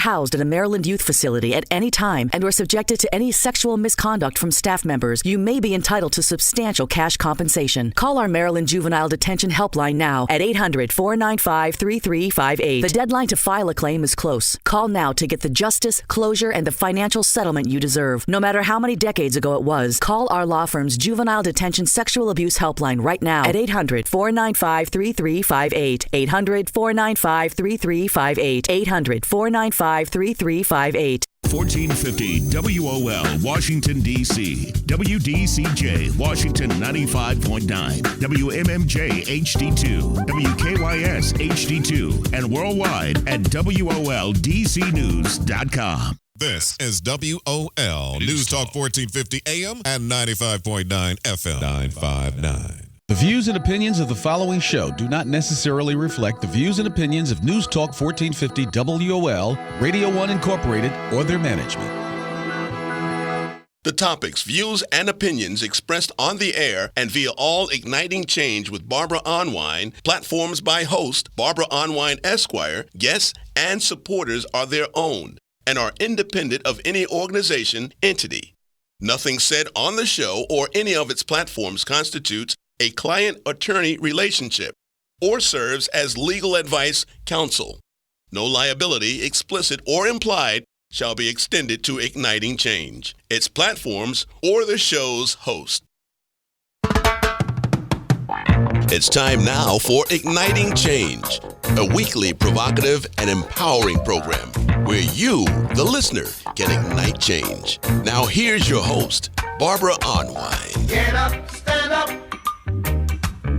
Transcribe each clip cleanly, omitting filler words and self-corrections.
housed at a Maryland youth facility at any time and were subjected to any sexual misconduct from staff members, you may be entitled to substantial cash compensation. Call our Maryland Juvenile Detention Helpline now at 800-495-3358. The deadline to file a claim is close. Call now to get the justice, closure, and the financial settlement you deserve. No matter how many decades ago it was, call our law firm's Juvenile Detention Sexual Abuse Helpline right now at 800-495-3358. 800-495-3358. 800-495-3358. 1450 WOL, Washington, D.C. WDCJ, Washington 95.9. WMMJ HD2. WKYS HD2. And worldwide at WOLDCnews.com. This is WOL News Talk 1450 AM and 95.9 FM 959. The views and opinions of the following show do not necessarily reflect the views and opinions of News Talk 1450 WOL, Radio 1 Incorporated, or their management. The topics, views, and opinions expressed on the air and via All Igniting Change with Barbara Arnwine, platforms by host Barbara Arnwine Esquire, guests, and supporters are their own and are independent of any organization, entity. Nothing said on the show or any of its platforms constitutes a client-attorney relationship or serves as legal advice counsel. No liability, explicit or implied, shall be extended to Igniting Change, its platforms, or the show's host. It's time now for Igniting Change, a weekly provocative and empowering program where you, the listener, can ignite change. Now here's your host, Barbara Arnwine. Get up, stand up.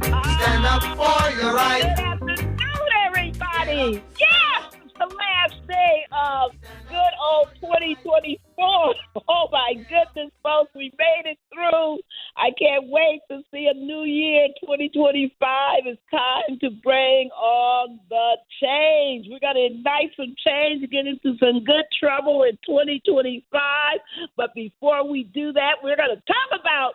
Stand up for your right. Good afternoon, everybody. Yes, it's the last day of good old 2024. Oh, my goodness, folks, we made it through. I can't wait to see a new year, 2025. It's time to bring on the change. We're going to ignite some change, get into some good trouble in 2025. But before we do that, we're going to talk about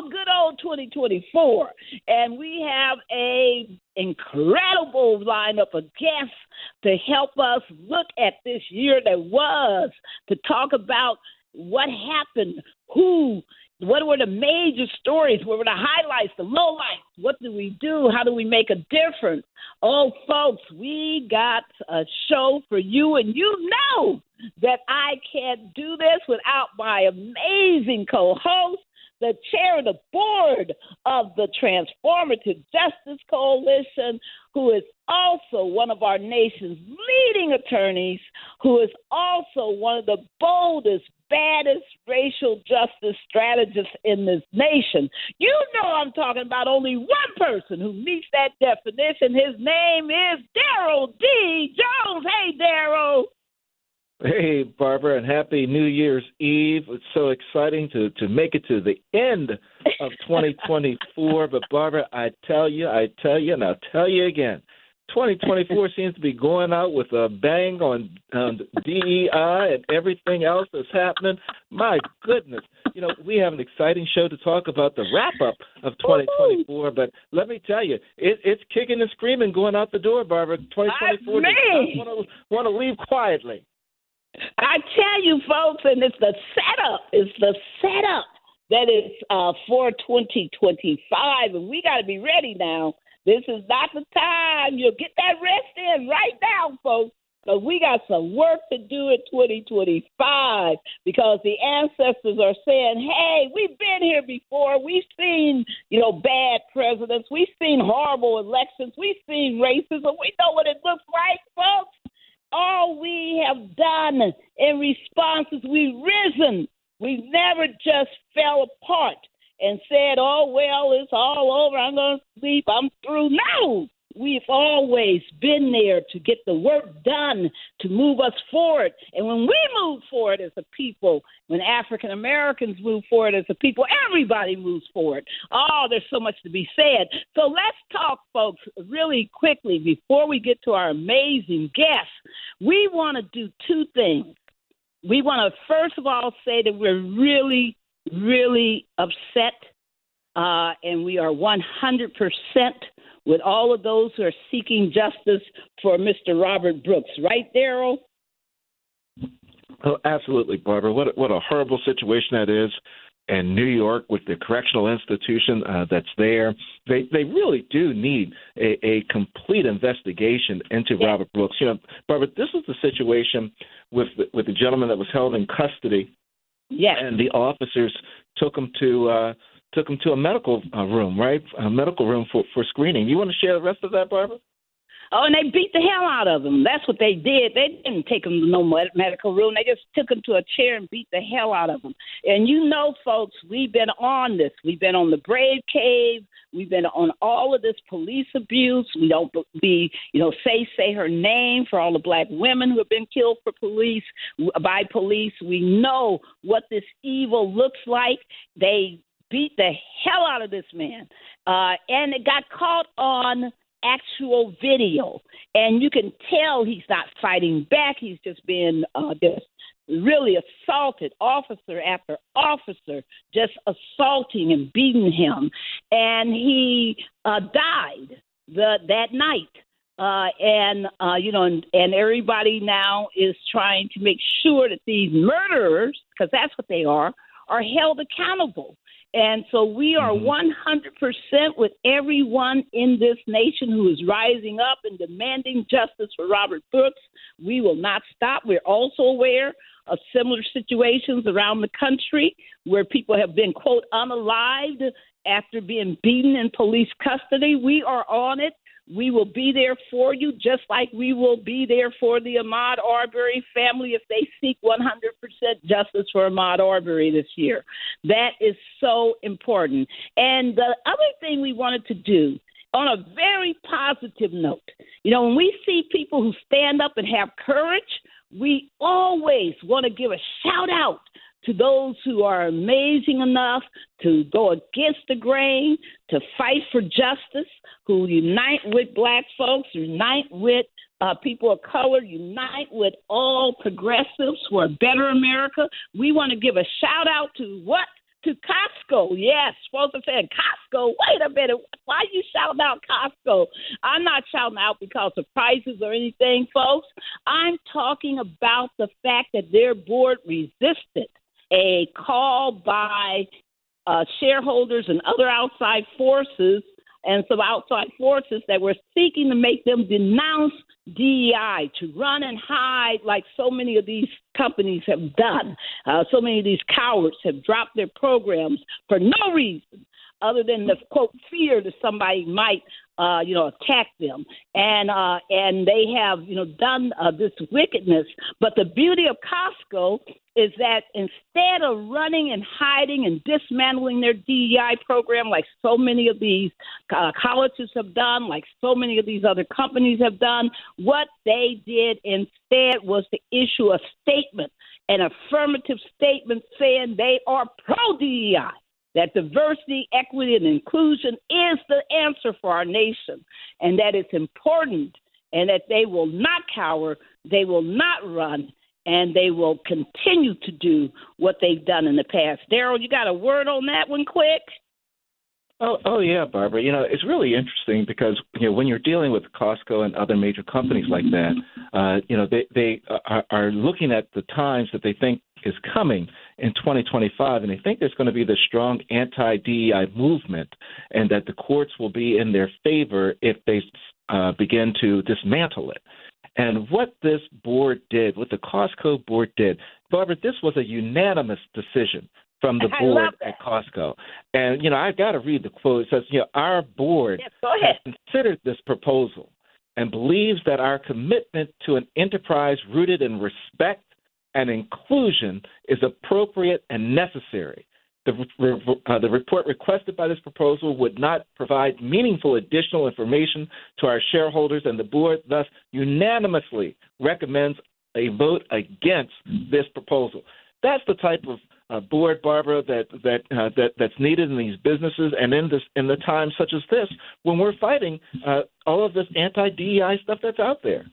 good old 2024. And we have a incredible lineup of guests to help us look at this year that was, to talk about what happened, what were the major stories, what were the highlights, the lowlights, what do we do, how do we make a difference? Oh, folks, we got a show for you, and you know that I can't do this without my amazing co-host, the chair of the board of the Transformative Justice Coalition, who is also one of our nation's leading attorneys, who is also one of the boldest, baddest racial justice strategists in this nation. You know I'm talking about only one person who meets that definition. His name is Daryl D. Jones. Hey, Daryl. Hey, Barbara, and Happy New Year's Eve. It's so exciting to make it to the end of 2024. But, Barbara, I tell you, and I'll tell you again, 2024 seems to be going out with a bang on DEI and everything else that's happening. My goodness. You know, we have an exciting show to talk about the wrap-up of 2024, but let me tell you, it's kicking and screaming going out the door, Barbara. 2024 does not want to leave quietly. I tell you, folks, and it's the setup. That is for 2025, and we got to be ready now. This is not the time. You'll get that rest in right now, folks. But we got some work to do in 2025 because the ancestors are saying, hey, we've been here before. We've seen, bad presidents. We've seen horrible elections. We've seen racism. We know what it looks like, folks. All we have done in response is we've risen. We've never just fell apart and said, oh, well, it's all over. I'm going to sleep. I'm through. No, we've always been there to get the work done, to move us forward. And when we move forward as a people, when African Americans move forward as a people, everybody moves forward. Oh, there's so much to be said. So let's talk, folks, really quickly before we get to our amazing guests. We want to do two things. We want to, first of all, say that we're really, really upset, and we are 100% with all of those who are seeking justice for Mr. Robert Brooks. Right, Daryl? Oh, absolutely, Barbara. What a horrible situation that is. And New York, with the correctional institution that's there, they really do need a complete investigation into Robert Brooks. Barbara, this was the situation with the gentleman that was held in custody. Yes. And the officers took him to a medical room, right? A medical room for screening. You want to share the rest of that, Barbara? Oh, and they beat the hell out of him. That's what they did. They didn't take him to no medical room. They just took him to a chair and beat the hell out of him. And folks, we've been on this. We've been on the Brave Cave. We've been on all of this police abuse. We don't say her name for all the black women who have been killed by police. We know what this evil looks like. They beat the hell out of this man. And it got caught on actual video, and you can tell he's not fighting back. He's just being just really assaulted, officer after officer, just assaulting and beating him, and he died that night. And everybody now is trying to make sure that these murderers, because that's what they are held accountable. And so we are 100% with everyone in this nation who is rising up and demanding justice for Robert Brooks. We will not stop. We're also aware of similar situations around the country where people have been, quote, unalived after being beaten in police custody. We are on it. We will be there for you, just like we will be there for the Ahmaud Arbery family if they seek 100% justice for Ahmaud Arbery this year. That is so important. And the other thing we wanted to do, on a very positive note, when we see people who stand up and have courage, we always want to give a shout out to those who are amazing enough to go against the grain, to fight for justice, who unite with black folks, unite with people of color, unite with all progressives for a better America. We want to give a shout out to what? To Costco. Yes, folks are saying Costco. Wait a minute. Why are you shouting out Costco? I'm not shouting out because of prices or anything, folks. I'm talking about the fact that their board resisted a call by shareholders and other outside forces, and some outside forces that were seeking to make them denounce DEI, to run and hide like so many of these companies have done. So many of these cowards have dropped their programs for no reason other than the, quote, fear that somebody might attack them. And they have, done this wickedness. But the beauty of Costco is that instead of running and hiding and dismantling their DEI program like so many of these colleges have done, like so many of these other companies have done, what they did instead was to issue a statement, an affirmative statement saying they are pro-DEI. That diversity, equity, and inclusion is the answer for our nation, and that it's important, and that they will not cower, they will not run, and they will continue to do what they've done in the past. Daryl, you got a word on that one quick? Oh yeah, Barbara. It's really interesting because when you're dealing with Costco and other major companies like that, they are looking at the times that they think is coming in 2025, and they think there's going to be this strong anti-DEI movement, and that the courts will be in their favor if they begin to dismantle it. And what this board did, what the Costco board did, Barbara, this was a unanimous decision from the board at Costco. And, I've got to read the quote. It says, our board has considered this proposal and believes that our commitment to an enterprise rooted in respect and inclusion is appropriate and necessary. The report requested by this proposal would not provide meaningful additional information to our shareholders, and the board thus unanimously recommends a vote against this proposal. That's the type of board, Barbara, that's needed in these businesses, and in the times such as this, when we're fighting all of this anti-DEI stuff that's out there.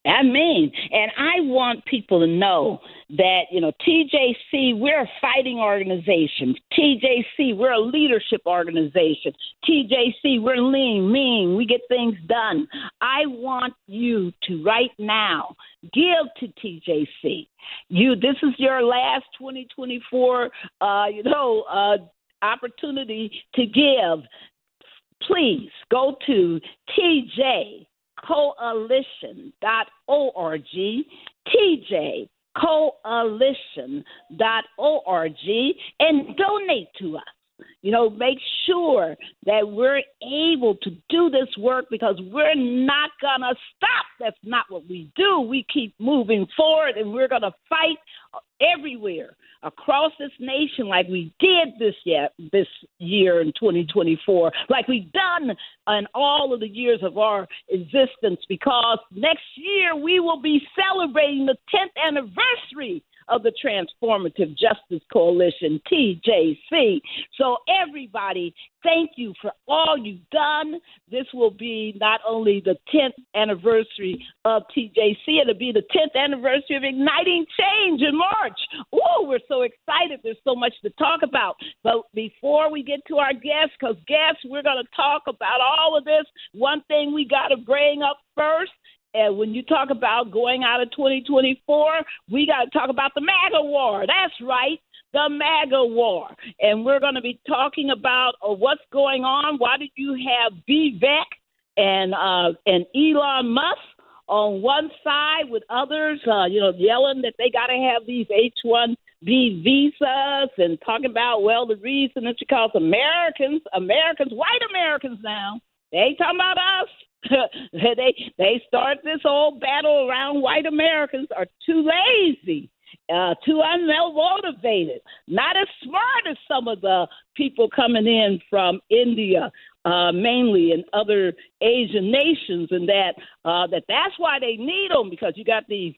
I mean, and I want people to know that, TJC, we're a fighting organization. TJC, we're a leadership organization. TJC, we're lean, mean, we get things done. I want you to right now give to TJC. This is your last 2024, opportunity to give. Please go to tjcoalition.org, tjcoalition.org, and donate to us. Make sure that we're able to do this work because we're not going to stop. That's not what we do. We keep moving forward, and we're going to fight everywhere across this nation like we did this year in 2024, like we've done in all of the years of our existence, because next year we will be celebrating the 10th anniversary of the Transformative Justice Coalition, TJC. So everybody, thank you for all you've done. This will be not only the 10th anniversary of TJC, it'll be the 10th anniversary of Igniting Change in March. Oh, we're so excited. There's so much to talk about. But before we get to our guests, we're going to talk about all of this, one thing we got to bring up first. And when you talk about going out of 2024, we got to talk about the MAGA war. That's right, the MAGA war. And we're going to be talking about what's going on. Why did you have Vivek and Elon Musk on one side with others, yelling that they got to have these H-1B visas and talking about, the reason is because Americans, white Americans now, they ain't talking about us. They start this whole battle around white Americans are too lazy, too unmotivated, not as smart as some of the people coming in from India, mainly, and other Asian nations, and that's why they need them, because you got these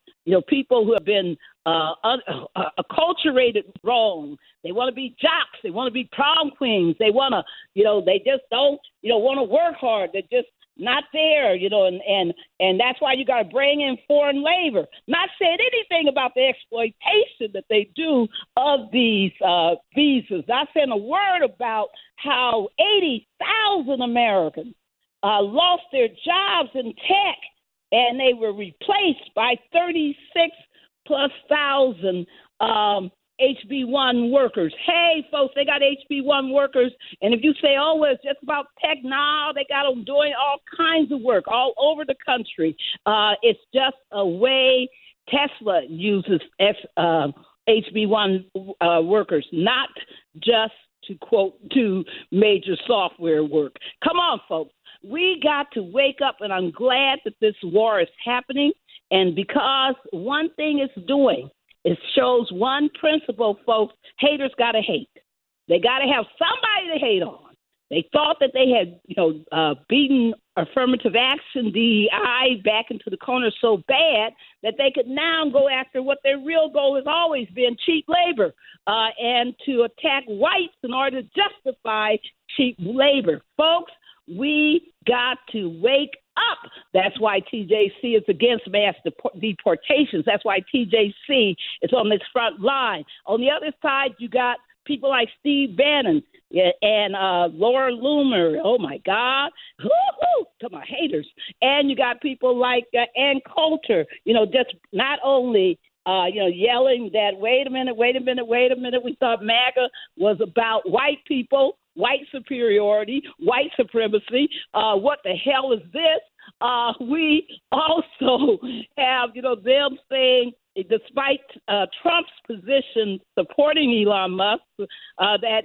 people who have been acculturated wrong. They want to be jocks. They want to be prom queens. They want to, they just don't, want to work hard. They're just not there, and that's why you got to bring in foreign labor. Not saying anything about the exploitation that they do of these visas. Not saying a word about how 80,000 Americans lost their jobs in tech, and they were replaced by 36,000+ HB1 workers. Hey, folks, they got HB1 workers. And if you say, it's just about tech, now they got them doing all kinds of work all over the country. It's just a way Tesla uses HB1 workers, not just to quote, do major software work. Come on, folks. We got to wake up, and I'm glad that this war is happening. And because one thing it's doing, it shows one principle, folks. Haters got to hate. They got to have somebody to hate on. They thought that they had, beaten affirmative action, DEI, back into the corner so bad that they could now go after what their real goal has always been, cheap labor, and to attack whites in order to justify cheap labor. Folks, we got to wake up. That's why TJC is against mass deportations. That's why TJC is on this front line. On the other side, you got people like Steve Bannon and Laura Loomer. Oh, my God. Woo-hoo, to my haters. And you got people like Ann Coulter, just not only yelling that, wait a minute. We thought MAGA was about white people, white superiority, white supremacy. What the hell is this? We also have, them saying, despite Trump's position supporting Elon Musk, that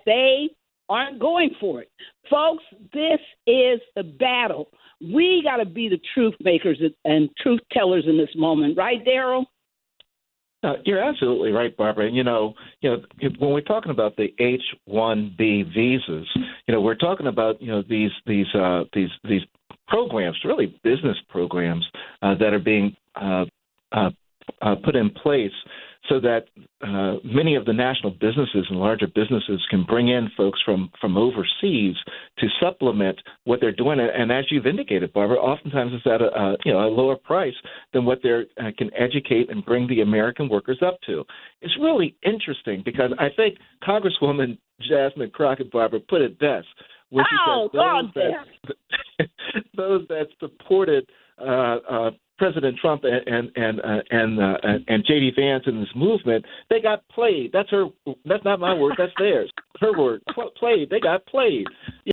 they aren't going for it. Folks, this is the battle. We got to be the truth makers and truth tellers in this moment. Right, Daryl? You're absolutely right, Barbara. And, when we're talking about the H-1B visas, we're talking about, these programs, really business programs that are being put in place so that many of the national businesses and larger businesses can bring in folks from overseas to supplement what they're doing. And as you've indicated, Barbara, oftentimes it's at a lower price than what they can educate and bring the American workers up to. It's really interesting because I think Congresswoman Jasmine Crockett, Barbara, put it best when she said those that supported President Trump and J.D. Vance in this movement, they got played. That's not my word. That's theirs. Her word. Played. They got played.